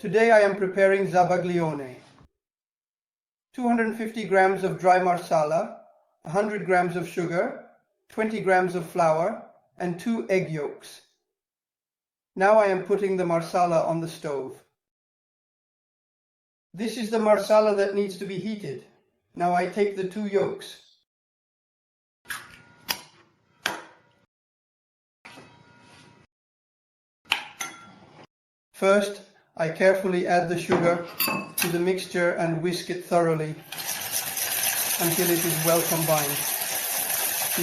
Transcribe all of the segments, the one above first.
Today I am preparing zabaglione. 250 grams of dry marsala, 100 grams of sugar, 20 grams of flour, and 2 egg yolks. Now I am putting the marsala on the stove. This is the marsala that needs to be heated. Now I take the 2 yolks. First, I carefully add the sugar to the mixture and whisk it thoroughly until it is well combined.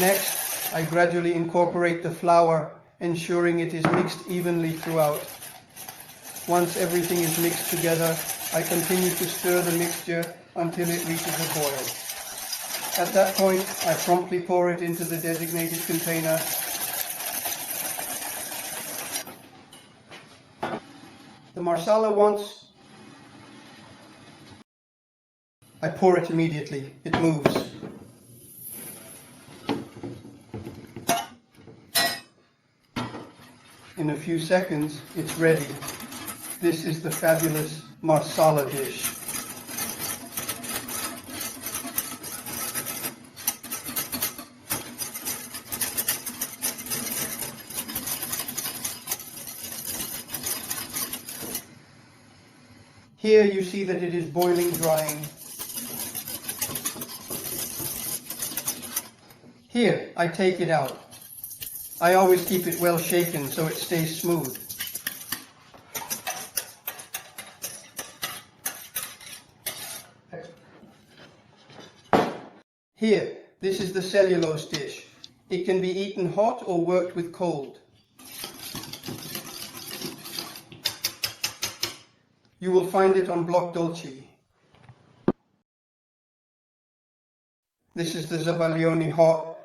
Next, I gradually incorporate the flour, ensuring it is mixed evenly throughout. Once everything is mixed together, I continue to stir the mixture until it reaches a boil. At that point, I promptly pour it into the designated container. The marsala once I pour it immediately. It moves. In a few seconds, it's ready. This is the fabulous marsala dish. Here you see that it is boiling, drying. Here, I take it out. I always keep it well shaken so it stays smooth. Here, this is the cellulose dish. It can be eaten hot or worked with cold. You will find it on Block Dolce. This is the zabaglione hot.